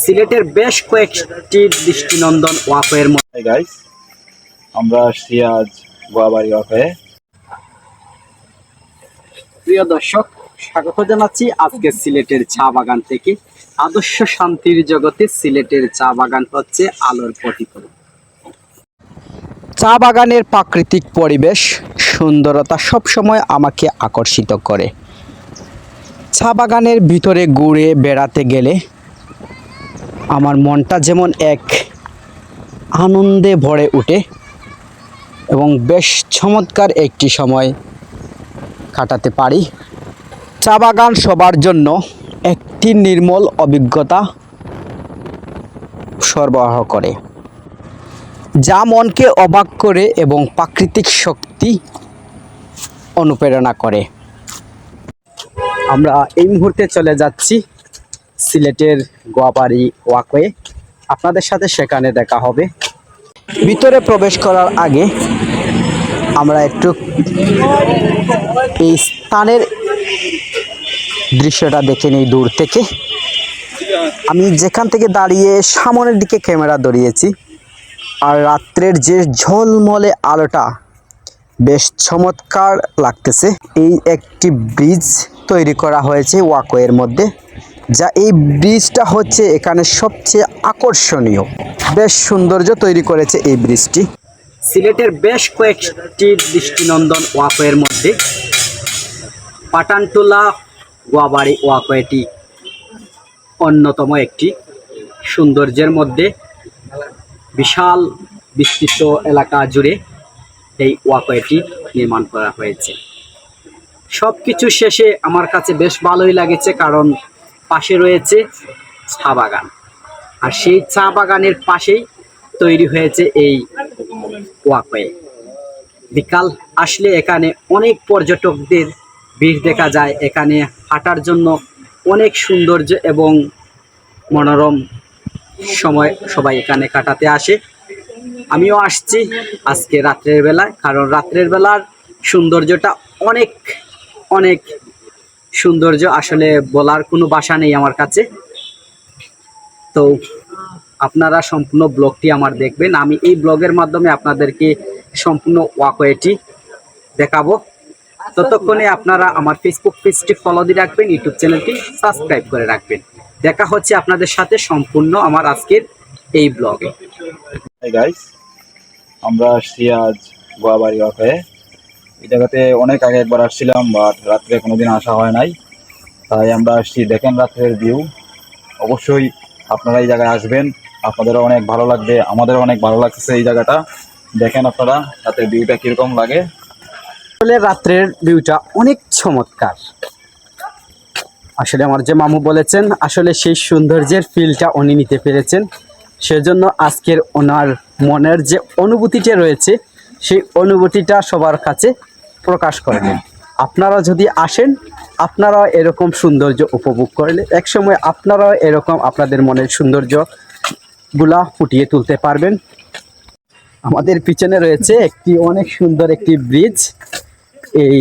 সিলেটের বেশ কয়েকটি দৃষ্টিনন্দন ওয়াকওয়ের মধ্যে গাইস, আমরা আসছি আজ গোয়াবাড়ি ওয়াকে। প্রিয় দর্শক, স্বাগত জানাচ্ছি আজকে সিলেটের চা বাগান থেকে। আদর্শ শান্তির জগতে সিলেটের চা বাগান হচ্ছে আলোর প্রতিফলন। চা বাগানের প্রাকৃতিক পরিবেশ সুন্দরতা সবসময় আমাকে আকর্ষিত করে। চা বাগানের ভিতরে ঘুরে বেড়াতে গেলে আমার মনটা যেমন এক আনন্দে ভরে ওঠে এবং বেশ চমৎকার একটি সময় কাটাতে পারি। চা বাগান সবার জন্য একটি নির্মল অভিজ্ঞতা সরবরাহ করে, যা মনকে অবাক করে এবং প্রাকৃতিক শক্তি অনুপ্রেরণা করে। আমরা এই মুহূর্তে চলে যাচ্ছি সিলেটের গোয়াবাড়ি ওয়াকওয়ে। আপনাদের সাথে সেখানে দেখা হবে। ভিতরে প্রবেশ করার আগে আমরা একটু এই স্থানের দৃশ্যটা দেখে নিই দূর থেকে। আমি যেখান থেকে দাঁড়িয়ে সামনের দিকে ক্যামেরা ধরিয়েছি, আর রাত্রের যে ঝলমলে আলোটা বেশ চমৎকার লাগতেছে। এই একটি ব্রিজ তৈরি করা হয়েছে ওয়াকওয়ের মধ্যে, যা এই ব্রিজটা হচ্ছে এখানে সবচেয়ে আকর্ষণীয়। বেশ সৌন্দর্য তৈরি করেছে এই ব্রিজটি। সিলেটের বেশ কয়েকটি দৃষ্টিনন্দন ওয়াকওয়ের মধ্যে পাঠানটুলা গোয়াবাড়ি ওয়াকওয়েটি অন্যতম একটি। সৌন্দর্যের মধ্যে বিশাল বিস্তৃত এলাকা জুড়ে এই ওয়াকওয়েটি নির্মাণ করা হয়েছে। সব কিছু শেষে আমার কাছে বেশ ভালোই লাগেছে, কারণ পাশে রয়েছে চা বাগান, আর সেই চা বাগানের পাশেই তৈরি হয়েছে এই ওয়াকওয়ে। বিকাল আসলে এখানে অনেক পর্যটকদের ভিড় দেখা যায়। এখানে হাঁটার জন্য অনেক সৌন্দর্য এবং মনোরম সময় সবাই এখানে কাটাতে আসে। আমিও আসছি আজকে রাত্রের বেলায়, কারণ রাত্রের বেলার সৌন্দর্যটা অনেক অনেক সৌন্দর্য, আসলে বলার কোনো ভাষা নেই আমার কাছে। তো আপনারা সম্পূর্ণ ব্লগটি আমার দেখবেন। আমি এই ব্লগের মাধ্যমে আপনাদেরকে সম্পূর্ণ ওয়াকওয়েটি দেখাবো। ততক্ষণে আপনারা আমার ফেসবুক পেজটি ফলো দিয়ে রাখবেন, ইউটিউব চ্যানেলটি সাবস্ক্রাইব করে রাখবেন। দেখা হচ্ছে আপনাদের সাথে সম্পূর্ণ আমার আজকের এই ব্লগে। গাইস, আমরা আসছি আজ গোয়াবাড়ি ওয়াকে। এই জায়গাতে অনেক আগে একবার আসছিলাম, বাট রাত্রে কোনোদিন আসা হয় নাই, তাই আমরা আসছি। দেখেন রাত্রের ভিউ। অবশ্যই আপনারা এই জায়গায় আসবেন, আপনাদেরও অনেক ভালো লাগবে, আমাদেরও অনেক ভালো লাগছে এই জায়গাটা। দেখেন আপনারা রাতের ভিউটা কীরকম লাগে। আসলে রাত্রের ভিউটা অনেক চমৎকার। আসলে আমার যে মামু বলেছেন, আসলে সেই সৌন্দর্যের ফিলটা উনি নিতে পেরেছেন। সেজন্য আজকের ওনার মনের যে অনুভূতিটা রয়েছে, সেই অনুভূতিটা সবার কাছে প্রকাশ করলেন। আপনারা যদি আসেন, আপনারাও এরকম সৌন্দর্য উপভোগ করলে একসময় আপনারাও এরকম আপনাদের মনের সৌন্দর্যগুলা ফুটিয়ে তুলতে পারবেন। আমাদের পিছনে রয়েছে একটি অনেক সুন্দর একটি ব্রিজ, এই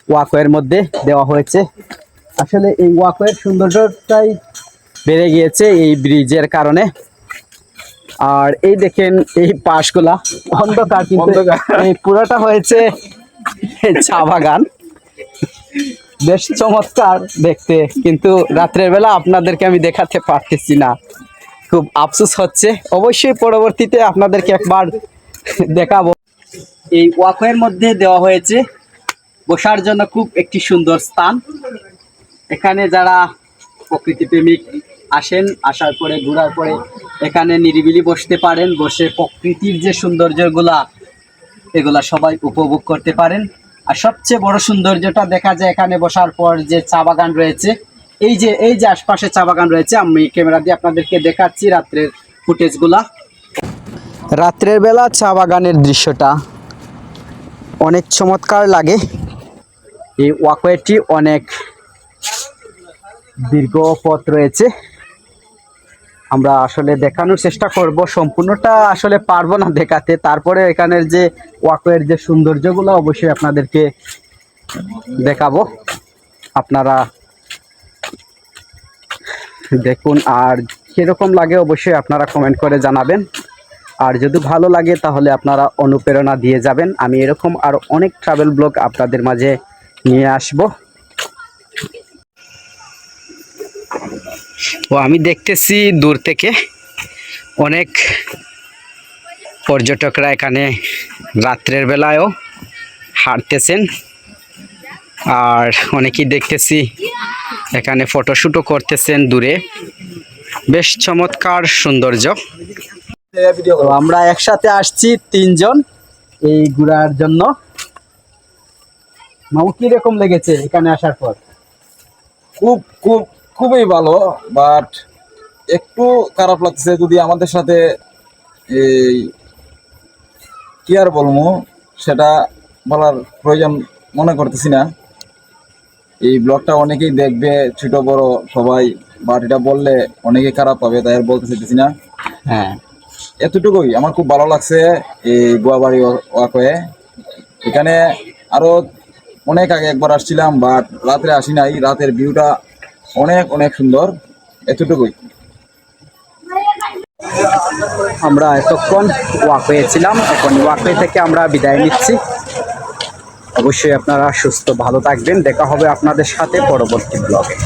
ওয়াকওয়ের মধ্যে দেওয়া হয়েছে। আসলে এই ওয়াকওয়ের সৌন্দর্যটাই বেড়ে গিয়েছে এই ব্রিজের কারণে। আর এই দেখেন এই পাশগুলা অন্ধকার, কিন্তু এই পুরোটা হয়েছে চা বাগান। বেশ চমৎকার দেখতে, কিন্তু রাত্রের বেলা আপনাদেরকে আমি দেখাতে পারতেছি না, খুব আফসোস হচ্ছে। অবশ্যই পরবর্তীতে আপনাদেরকে একবার দেখাবো। এই ওয়াকওয়ের মধ্যে দেওয়া হয়েছে বসার জন্য খুব একটি সুন্দর স্থান। এখানে যারা প্রকৃতি প্রেমিক আসেন, আসার পরে ঘোরার পরে এখানে নিরিবিলি বসতে পারেন, বসে প্রকৃতির যে সৌন্দর্যগুলা এগুলা সবাই উপভোগ করতে পারেন। আর সবচেয়ে বড় সৌন্দর্যটা দেখা যায় এখানে বসার পর যে চা বাগান রয়েছে, এই যে আশপাশে চা বাগান রয়েছে। আমি ক্যামেরা দিয়ে আপনাদেরকে দেখাচ্ছি রাত্রের ফুটেজগুলা। রাত্রের বেলা চা বাগানের দৃশ্যটা অনেক চমৎকার লাগে। এই ওয়াকওয়েটি অনেক দীর্ঘ পথ রয়েছে, আমরা আসলে দেখানোর চেষ্টা করব। সম্পূর্ণটা আসলে পারবো না দেখাতে, তারপরে এখানের যে ওয়াকওয়ের যে সৌন্দর্যগুলো অবশ্যই আপনাদেরকে দেখাবো। আপনারা দেখুন, আর কীরকম লাগে অবশ্যই আপনারা কমেন্ট করে জানাবেন। আর যদি ভালো লাগে তাহলে আপনারা অনুপ্রেরণা দিয়ে যাবেন। আমি এরকম আর অনেক ট্রাভেল ব্লগ আপনাদের মাঝে নিয়ে আসব। ও আমি দেখতেছি দূর থেকে অনেক পর্যটকরা এখানে রাত্রের বেলায়ও হাঁটতেছেন, আর অনেকেই দেখতেছি এখানে ফটোশ্যুটও করতেছেন দূরে। বেশ চমৎকার সৌন্দর্য। তো আমরা একসাথে আসছি 3 জন এই ঘোরার জন্য। মামু কিরকম লেগেছে এখানে আসার পর? খুব খুব খুবই ভালো, বাট একটু খারাপ লাগছে যদি আমাদের সাথে এই কি আর বলবো সেটা বলার প্রয়োজন মনে করতেছি না। এই ব্লগটা অনেকেই দেখবে, ছোট বড় সবাই, বাট এটা বললে অনেকেই খারাপ পাবে, তাই আর বলতে চাইতেছি না। হ্যাঁ, এতটুকুই আমার খুব ভালো লাগছে এই গোয়াবাড়ি ওয়াকওয়ে। এখানে আরো অনেক আগে একবার আসছিলাম, বাট রাত্রে আসি নাই। রাতের ভিউটা অনেক অনেক সুন্দর, এতটুকুই। আমরা এতক্ষণ ওয়াকওয়ে ছিলাম, এখন ওয়াকওয়ে থেকে আমরা বিদায় নিচ্ছি। অবশ্যই আপনারা সুস্থ ভালো থাকবেন। দেখা হবে আপনাদের সাথে পরবর্তী ব্লগে।